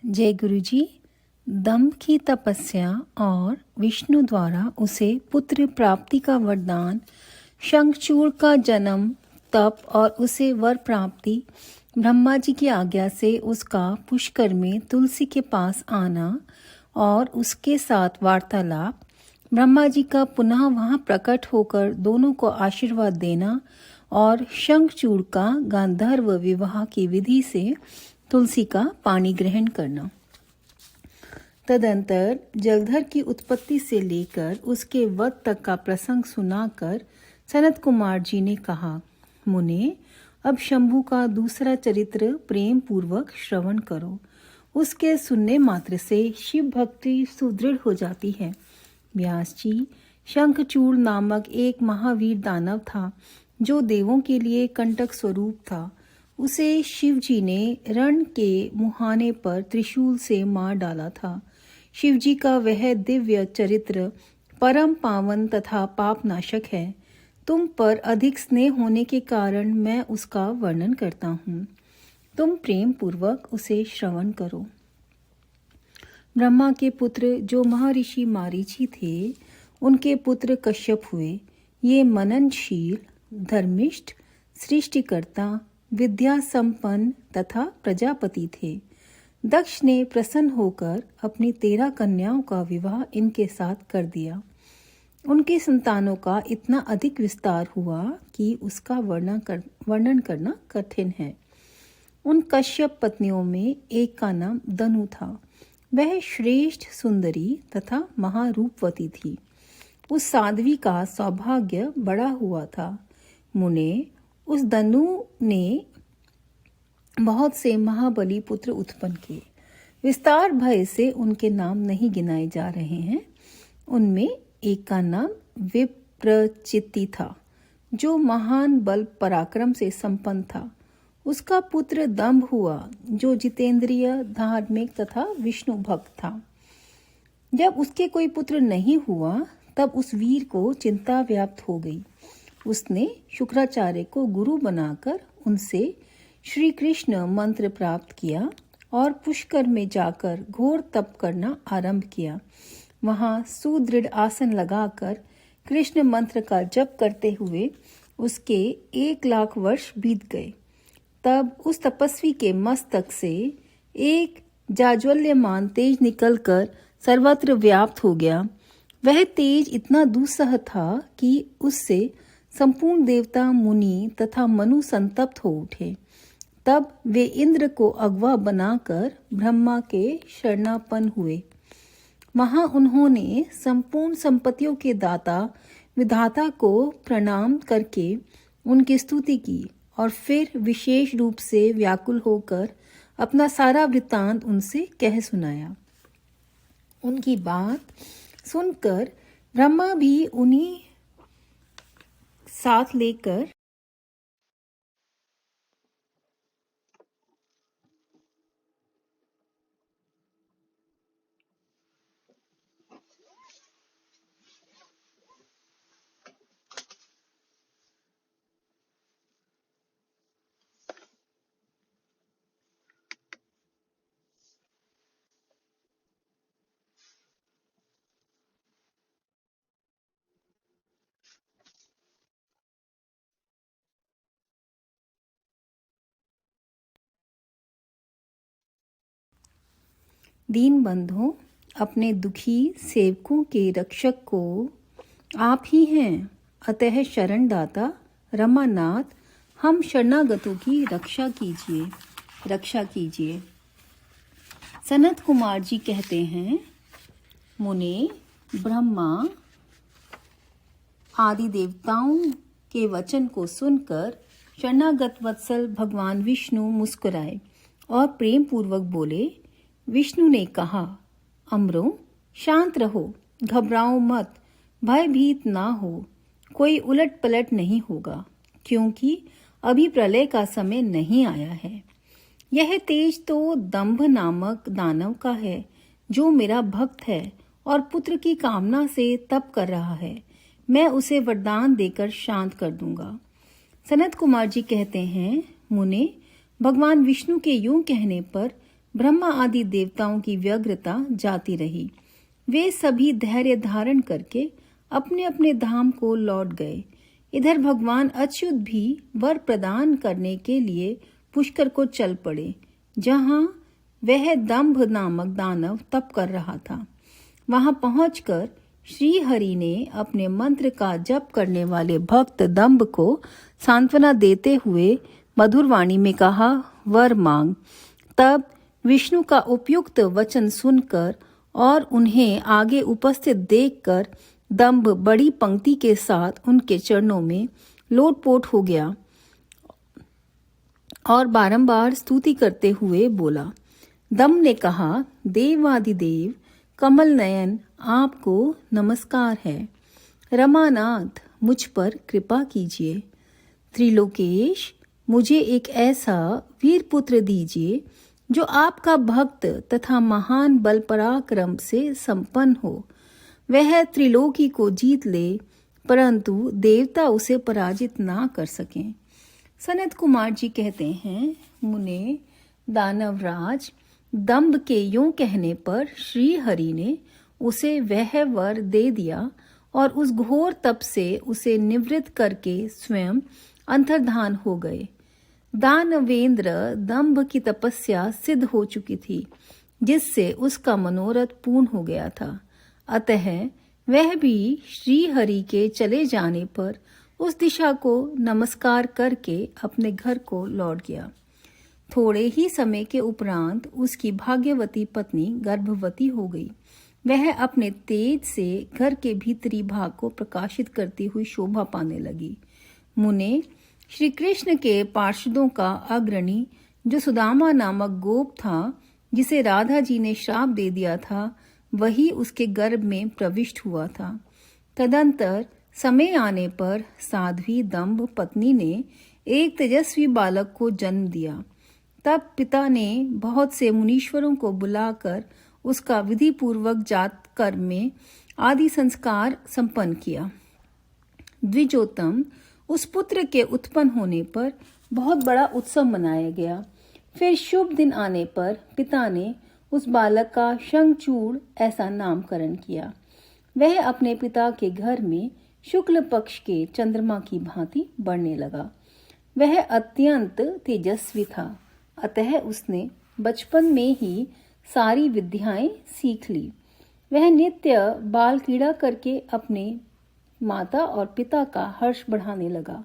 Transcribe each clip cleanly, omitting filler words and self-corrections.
जय गुरु जी। दंभ की तपस्या और विष्णु द्वारा उसे पुत्र प्राप्ति का वरदान, शंखचूड़ का जन्म, तप और उसे वर प्राप्ति, ब्रह्मा जी की आज्ञा से उसका पुष्कर में तुलसी के पास आना और उसके साथ वार्तालाप, ब्रह्मा जी का पुनः वहां प्रकट होकर दोनों को आशीर्वाद देना और शंखचूड़ का गांधर्व विवाह की विधि से तुलसी का पानी ग्रहण करना। तदंतर जलधर की उत्पत्ति से लेकर उसके वध तक का प्रसंग सुनाकर सनत कुमार जी ने कहा, मुने, अब शंभु का दूसरा चरित्र प्रेम पूर्वक श्रवण करो। उसके सुनने मात्र से शिव भक्ति सुदृढ़ हो जाती है। व्यास जी, शंखचूड़ नामक एक महावीर दानव था जो देवों के लिए कंटक स्वरूप था। उसे शिव जी ने रण के मुहाने पर त्रिशूल से मार डाला था। शिव जी का वह दिव्य चरित्र परम पावन तथा पापनाशक है। तुम पर अधिक स्नेह होने के कारण मैं उसका वर्णन करता हूँ। तुम प्रेम पूर्वक उसे श्रवण करो। ब्रह्मा के पुत्र जो महर्षि मारीची थे, उनके पुत्र कश्यप हुए। ये मननशील, धर्मिष्ठ, सृष्टिकर्ता, विद्या संपन्न तथा प्रजापति थे। दक्ष ने प्रसन्न होकर अपनी 13 कन्याओं का विवाह इनके साथ कर दिया। उनकी संतानों का इतना अधिक विस्तार हुआ कि उसका वर्णन करना कठिन है। उन कश्यप पत्नियों में एक का नाम दनु था। वह श्रेष्ठ सुंदरी तथा महारूपवती थी। उस साध्वी का सौभाग्य बड़ा हुआ था। मुने, उस दनु ने बहुत से महाबली पुत्र उत्पन्न किए। विस्तार भय से उनके नाम नहीं गिनाए जा रहे हैं। उनमें एक का नाम विप्रचित्ति था, जो महान बल पराक्रम से संपन्न था। उसका पुत्र दंभ हुआ, जो जितेंद्रिय, धार्मिक तथा विष्णु भक्त था। जब उसके कोई पुत्र नहीं हुआ, तब उस वीर को चिंता व्याप्त हो गई। उसने शुक्राचार्य को गुरु बनाकर उनसे श्री कृष्ण मंत्र प्राप्त किया और पुष्कर में जाकर घोर तप करना आरंभ किया। वहां सुदृढ़ आसन लगाकर कृष्ण मंत्र का जप करते हुए उसके 1,00,000 वर्ष बीत गए। तब उस तपस्वी के मस्तक से एक जाज्वल्यमान तेज निकलकर सर्वत्र व्याप्त हो गया। वह तेज इतना दुस्सह था कि उससे संपूर्ण देवता, मुनि तथा मनु संतप्त हो उठे। तब वे इंद्र को अगवा बनाकर ब्रह्मा के शरणापन्न हुए। वहां उन्होंने संपूर्ण संपत्तियों के दाता विधाता को प्रणाम करके उनकी स्तुति की और फिर विशेष रूप से व्याकुल होकर अपना सारा वृत्तांत उनसे कह सुनाया। उनकी बात सुनकर ब्रह्मा भी उन्हीं साथ लेकर दीन बंधुओं, अपने दुखी सेवकों के रक्षक को आप ही हैं। अतः शरण दाता रमानाथ, हम शरणागतों की रक्षा कीजिए। सनत कुमार जी कहते हैं, मुने, ब्रह्मा आदि देवताओं के वचन को सुनकर शरणागत वत्सल भगवान विष्णु मुस्कुराए और प्रेम पूर्वक बोले। विष्णु ने कहा, अमरों, शांत रहो, घबराओ मत, भयभीत ना हो। कोई उलट पलट नहीं होगा, क्योंकि अभी प्रलय का समय नहीं आया है। यह तेज तो दंभ नामक दानव का है, जो मेरा भक्त है और पुत्र की कामना से तप कर रहा है। मैं उसे वरदान देकर शांत कर दूंगा। सनत कुमार जी कहते हैं, मुने, भगवान विष्णु के यूं कहने पर ब्रह्मा आदि देवताओं की व्यग्रता जाती रही। वे सभी धैर्य धारण करके अपने अपने धाम को लौट गए। इधर भगवान अच्युत भी वर प्रदान करने के लिए पुष्कर को चल पड़े, जहां वह दंभ नामक दानव तप कर रहा था। वहां पहुंचकर श्री हरि ने अपने मंत्र का जप करने वाले भक्त दंभ को सांत्वना देते हुए मधुर वाणी में कहा, वर मांग। तब विष्णु का उपयुक्त वचन सुनकर और उन्हें आगे उपस्थित देखकर दंभ बड़ी पंक्ति के साथ उनके चरणों में लोटपोट हो गया और बारंबार स्तुति करते हुए बोला। दंभ ने कहा, देवादिदेव कमल नयन, आपको नमस्कार है। रमानाथ, मुझ पर कृपा कीजिए। त्रिलोकेश, मुझे एक ऐसा वीर पुत्र दीजिए जो आपका भक्त तथा महान बल पराक्रम से संपन्न हो। वह त्रिलोकी को जीत ले, परंतु देवता उसे पराजित ना कर सकें। सनत कुमार जी कहते हैं, मुने दानवराज, दंभ के यूं कहने पर श्री हरि ने उसे वह वर दे दिया और उस घोर तप से उसे निवृत्त करके स्वयं अंतर्धान हो गए। दानवेंद्र दंभ की तपस्या सिद्ध हो चुकी थी, जिससे उसका मनोरथ पूर्ण हो गया था। अतः वह भी श्री हरि के चले जाने पर उस दिशा को नमस्कार करके अपने घर को लौट गया। थोड़े ही समय के उपरांत उसकी भाग्यवती पत्नी गर्भवती हो गई। वह अपने तेज से घर के भीतरी भाग को प्रकाशित करती हुई शोभा पाने लगी। मुने, श्री कृष्ण के पार्षदों का अग्रणी जो सुदामा नामक गोप था, जिसे राधा जी ने श्राप दे दिया था, वही उसके गर्भ में प्रविष्ट हुआ था। तदंतर समय आने पर साध्वी दंभ पत्नी ने एक तेजस्वी बालक को जन्म दिया। तब पिता ने बहुत से मुनीश्वरों को बुलाकर उसका विधि पूर्वक जात कर्म में आदि संस्कार संपन्न किया। द्विजोत्तम, उस पुत्र के उत्पन्न होने पर बहुत बड़ा उत्सव मनाया गया। फिर शुभ दिन आने पर पिता ने उस बालक का शंखचूड़ ऐसा नामकरण किया। वह अपने पिता के घर में शुक्ल पक्ष के चंद्रमा की भांति बढ़ने लगा। वह अत्यंत तेजस्वी था, अतः उसने बचपन में ही सारी विद्याएं सीख ली। वह नित्य बाल क्रीड़ा करके अपने माता और पिता का हर्ष बढ़ाने लगा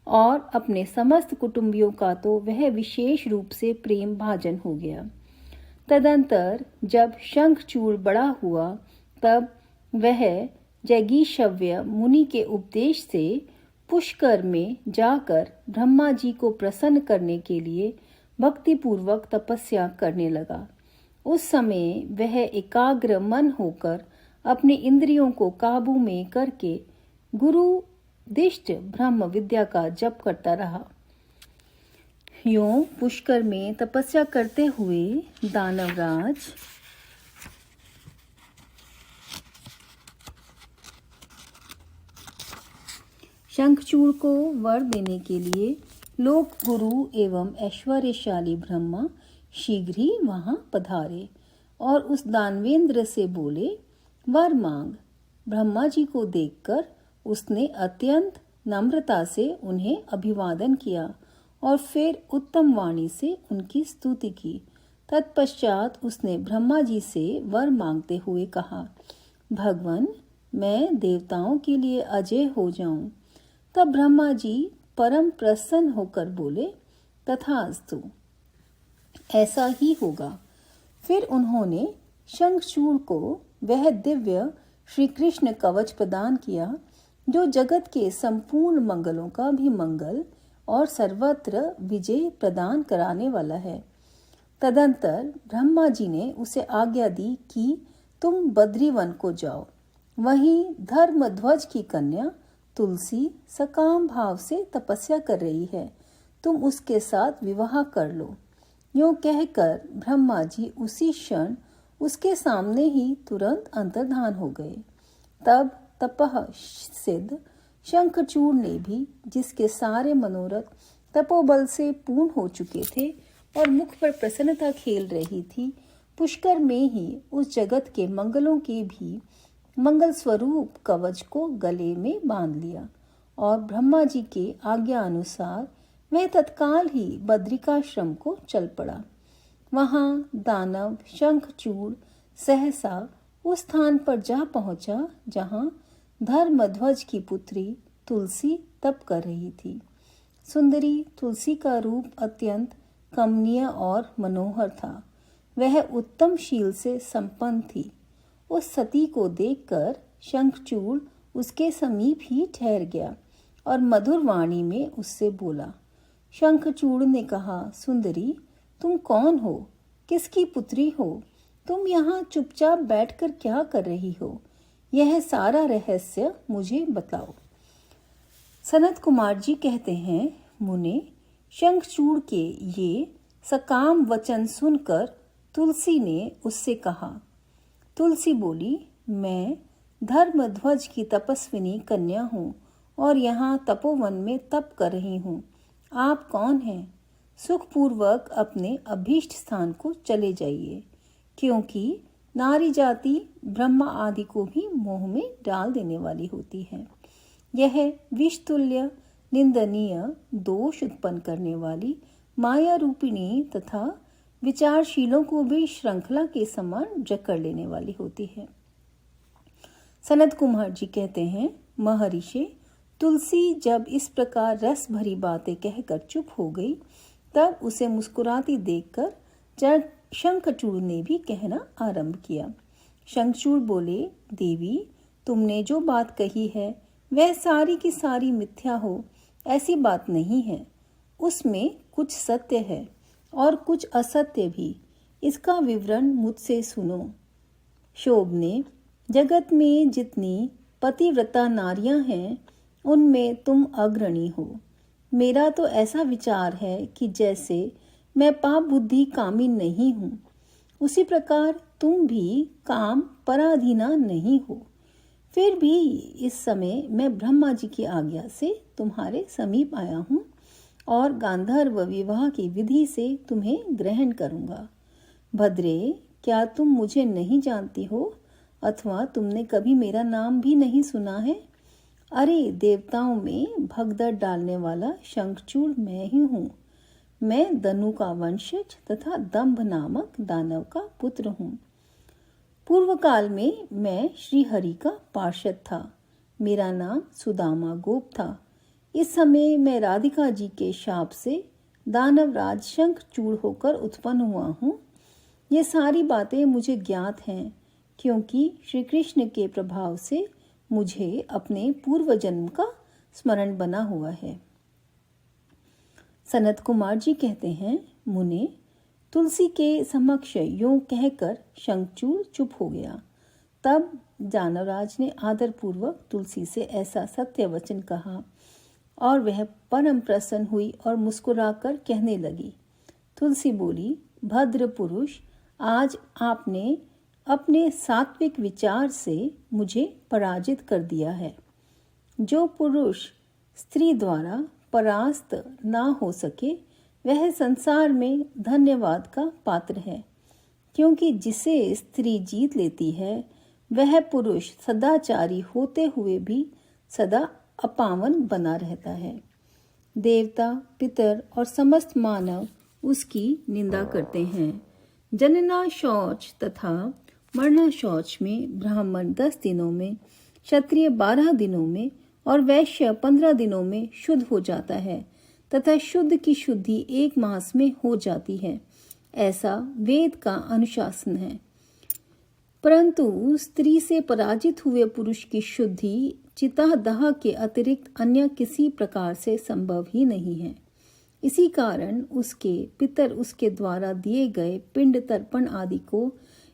और अपने समस्त कुटुंबियों का तो वह विशेष रूप से प्रेम भाजन हो गया। तदंतर जब शंखचूड़ बड़ा हुआ, तब वह जैगीषव्य मुनि के उपदेश से पुष्कर में जाकर ब्रह्मा जी को प्रसन्न करने के लिए भक्ति पूर्वक तपस्या करने लगा। उस समय वह एकाग्र मन होकर अपने इंद्रियों को काबू में करके गुरु दिष्ट ब्रह्म विद्या का जप करता रहा। यों पुष्कर में तपस्या करते हुए दानवराज शंखचूड़ को वर देने के लिए लोक गुरु एवं ऐश्वर्यशाली ब्रह्मा शीघ्र ही वहां पधारे और उस दानवेंद्र से बोले, वर मांग। ब्रह्मा जी को देखकर उसने अत्यंत नम्रता से उन्हें अभिवादन किया और फिर उत्तम वाणी से उनकी स्तुति की। तत्पश्चात उसने ब्रह्मा जी से वर मांगते हुए कहा, भगवन, मैं देवताओं के लिए अजय हो जाऊं। तब ब्रह्मा जी परम प्रसन्न होकर बोले, तथास्तु, ऐसा ही होगा। फिर उन्होंने शंखचूड़ को वह दिव्य श्री कृष्ण कवच प्रदान किया जो जगत के संपूर्ण मंगलों का भी मंगल और सर्वत्र विजय प्रदान कराने वाला है। तदंतर ब्रह्मा जी ने उसे आज्ञा दी कि तुम बद्रीवन को जाओ। वहीं धर्मध्वज की कन्या तुलसी सकाम भाव से तपस्या कर रही है, तुम उसके साथ विवाह कर लो। यूं कहकर ब्रह्मा जी उसी क्षण उसके सामने ही तुरंत अंतर्धान हो गए। तब तपः सिद्ध शंखचूड़ ने भी, जिसके सारे मनोरथ तपोबल से पूर्ण हो चुके थे, और मुख पर प्रसन्नता खेल रही थी, पुष्कर में ही उस जगत के मंगलों के भी मंगल स्वरूप कवच को गले में बांध लिया और ब्रह्मा जी के आज्ञा अनुसार वह तत्काल ही बद्रिकाश्रम को चल पड़ा। वहां दानव शंखचूड़ सहसा उस स्थान पर जा पहुंचा जहां धर्मध्वज की पुत्री तुलसी तप कर रही थी। सुंदरी तुलसी का रूप अत्यंत कमनीय और मनोहर था। वह उत्तम शील से संपन्न थी। उस सती को देखकर शंखचूड़ उसके समीप ही ठहर गया और मधुर वाणी में उससे बोला। शंखचूड़ ने कहा, सुंदरी, तुम कौन हो? किसकी पुत्री हो? तुम यहाँ चुपचाप बैठकर क्या कर रही हो? यह सारा रहस्य मुझे बताओ। सनत कुमार जी कहते हैं, मुने, शंखचूड़ के ये सकाम वचन सुनकर तुलसी ने उससे कहा। तुलसी बोली, मैं धर्मध्वज की तपस्विनी कन्या हूँ और यहाँ तपोवन में तप कर रही हूँ। आप कौन हैं? सुखपूर्वक अपने अभीष्ट स्थान को चले जाइए, क्योंकि नारी जाति ब्रह्मा आदि को भी मोह में डाल देने वाली होती है। यह विषतुल्य निंदनीय दोष उत्पन्न करने वाली माया रूपिणी तथा विचारशीलों को भी श्रृंखला के समान जकड़ लेने वाली होती है। सनत कुमार जी कहते हैं, महर्षि, तुलसी जब इस प्रकार रस भरी बातें कहकर चुप हो गई, तब उसे मुस्कुराती देखकर शंखचूड़ ने भी कहना आरंभ किया। शंखचूड़ बोले, देवी, तुमने जो बात कही है वह सारी की सारी मिथ्या हो, ऐसी बात नहीं है। उसमें कुछ सत्य है और कुछ असत्य भी। इसका विवरण मुझसे सुनो। शोभने, जगत में जितनी पतिव्रता नारियां हैं उनमें तुम अग्रणी हो। मेरा तो ऐसा विचार है कि जैसे मैं पाप बुद्धि कामी नहीं हूँ, उसी प्रकार तुम भी काम पराधीना नहीं हो। फिर भी इस समय मैं ब्रह्मा जी की आज्ञा से तुम्हारे समीप आया हूँ और गांधर्व विवाह की विधि से तुम्हें ग्रहण करूँगा। भद्रे, क्या तुम मुझे नहीं जानती हो अथवा तुमने कभी मेरा नाम भी नहीं सुना है? अरे, देवताओं में भगदड़ डालने वाला शंखचूड़ मैं ही हूँ। मैं दनु का वंशज तथा दंभ नामक दानव का पुत्र हूँ। पूर्व काल में मैं श्री हरि का पार्षद था। मेरा नाम सुदामा गोप था। इस समय मैं राधिका जी के शाप से दानवराज शंखचूड़ होकर उत्पन्न हुआ हूँ। ये सारी बातें मुझे ज्ञात हैं, क्योंकि श्री कृष्ण के प्रभाव से मुझे अपने पूर्व जन्म का स्मरण बना हुआ है। सनत कुमार जी कहते हैं, मुने, तुलसी के समक्ष यूं कहकर शंखचूड़ चुप हो गया। तब दानवराज ने आदरपूर्वक तुलसी से ऐसा सत्य वचन कहा और वह परम प्रसन्न हुई और मुस्कुराकर कहने लगी। तुलसी बोली, भद्र पुरुष, आज आपने अपने सात्विक विचार से मुझे पराजित कर दिया है। जो पुरुष स्त्री द्वारा परास्त ना हो सके वह संसार में धन्यवाद का पात्र है, क्योंकि जिसे स्त्री जीत लेती है वह पुरुष सदाचारी होते हुए भी सदा अपावन बना रहता है। देवता, पितर और समस्त मानव उसकी निंदा करते हैं। जनना शौच तथा मरना शौच में ब्राह्मण 10 दिनों में, क्षत्रिय 12 दिनों में और वैश्य 15 दिनों में शुद्ध हो जाता है तथा शुद्ध की शुद्धि 1 मास में हो जाती है। ऐसा वेद का अनुशासन है। परंतु स्त्री से पराजित हुए पुरुष की शुद्धि चितादाह के अतिरिक्त अन्य किसी प्रकार से संभव ही नहीं है। इसी कारण उसके पितर उसके द्वारा दिए गए पिंड तर्पण आदि को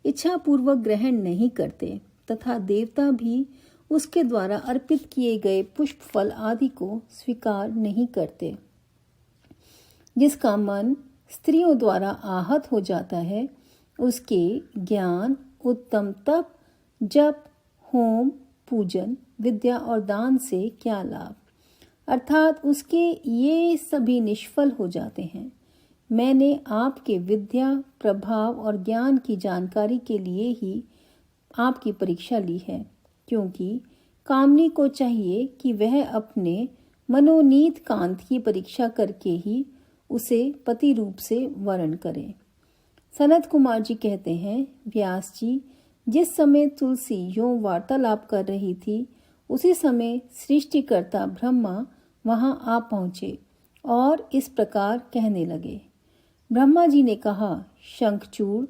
इच्छापूर्वक ग्रहण नहीं करते तथा देवता भी उसके द्वारा अर्पित किए गए पुष्प फल आदि को स्वीकार नहीं करते। जिसका मन स्त्रियों द्वारा आहत हो जाता है उसके ज्ञान, उत्तम तप, जप, होम, पूजन, विद्या और दान से क्या लाभ, अर्थात उसके ये सभी निष्फल हो जाते हैं। मैंने आपके विद्या, प्रभाव और ज्ञान की जानकारी के लिए ही आपकी परीक्षा ली है, क्योंकि कामनी को चाहिए कि वह अपने मनोनीत कांत की परीक्षा करके ही उसे पति रूप से वर्ण करे। सनत कुमार जी कहते हैं, व्यास जी, जिस समय तुलसी यों वार्तालाप कर रही थी, उसी समय सृष्टिकर्ता ब्रह्मा वहां आ पहुंचे और इस प्रकार कहने लगे। ब्रह्मा जी ने कहा, शंखचूड़,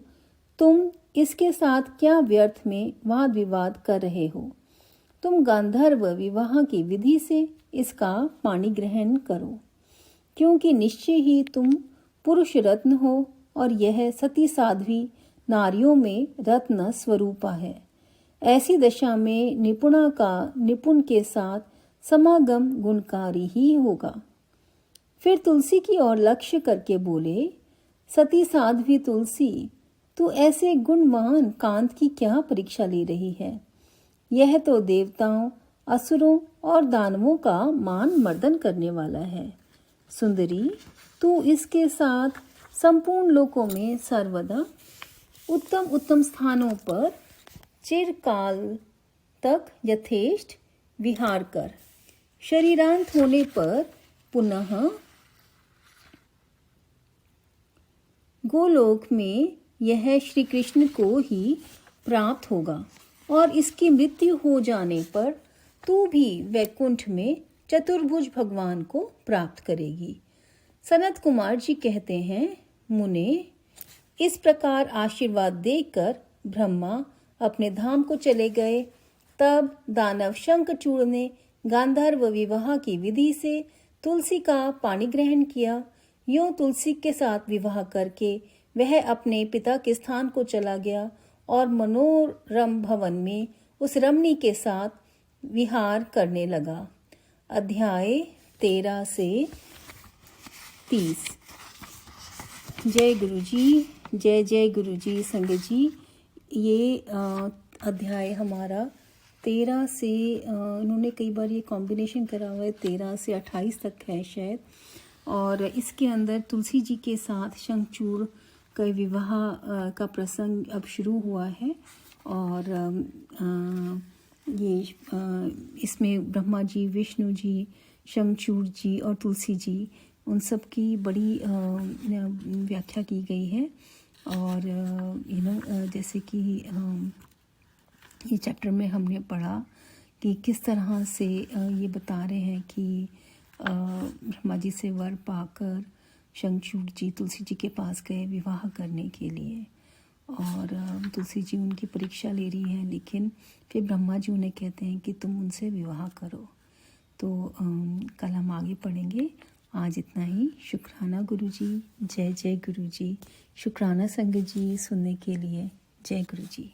तुम इसके साथ क्या व्यर्थ में वाद विवाद कर रहे हो? तुम गांधर्व विवाह की विधि से इसका पाणी ग्रहण करो, क्योंकि निश्चय ही तुम पुरुष रत्न हो और यह सती साध्वी नारियों में रत्न स्वरूपा है। ऐसी दशा में निपुणा का निपुण के साथ समागम गुणकारी ही होगा। फिर तुलसी की ओर लक्ष्य करके बोले, सती साध्वी तुलसी, तू ऐसे गुणवान कांत की क्या परीक्षा ले रही है? यह तो देवताओं, असुरों और दानवों का मान मर्दन करने वाला है। सुंदरी, तू इसके साथ संपूर्ण लोकों में सर्वदा उत्तम उत्तम स्थानों पर चिरकाल तक यथेष्ट विहार कर। शरीरांत होने पर पुनः गोलोक में यह श्री कृष्ण को ही प्राप्त होगा और इसकी मृत्यु हो जाने पर तू भी वैकुंठ में चतुर्भुज भगवान को प्राप्त करेगी। सनत कुमार जी कहते हैं, मुने, इस प्रकार आशीर्वाद देकर ब्रह्मा अपने धाम को चले गए। तब दानव शंखचूड़ ने गांधर्व विवाह की विधि से तुलसी का पाणी ग्रहण किया। यूं तुलसी के साथ विवाह करके वह अपने पिता के स्थान को चला गया और मनोरम भवन में उस रमणी के साथ विहार करने लगा। अध्याय 13 से 30। जय गुरु जी, जय जय गुरु जी। संगत जी, ये अध्याय हमारा 13 से इन्होंने कई बार ये कॉम्बिनेशन करा हुआ है, 13 से 28 तक है शायद। और इसके अंदर तुलसी जी के साथ शंखचूड़ का विवाह का प्रसंग अब शुरू हुआ है। और ये इसमें ब्रह्मा जी, विष्णु जी, शंखचूड़ जी और तुलसी जी, उन सब की बड़ी व्याख्या की गई है। और जैसे कि ये चैप्टर में हमने पढ़ा कि किस तरह से ये बता रहे हैं कि ब्रह्मा जी से वर पाकर शंखचूड़ जी तुलसी जी के पास गए विवाह करने के लिए, और तुलसी जी उनकी परीक्षा ले रही हैं, लेकिन फिर ब्रह्मा जी उन्हें कहते हैं कि तुम उनसे विवाह करो। तो कल हम आगे पढ़ेंगे। आज इतना ही। शुक्राना गुरु जी, जय जय गुरु जी। शुक्राना संगत जी सुनने के लिए। जय गुरु जी।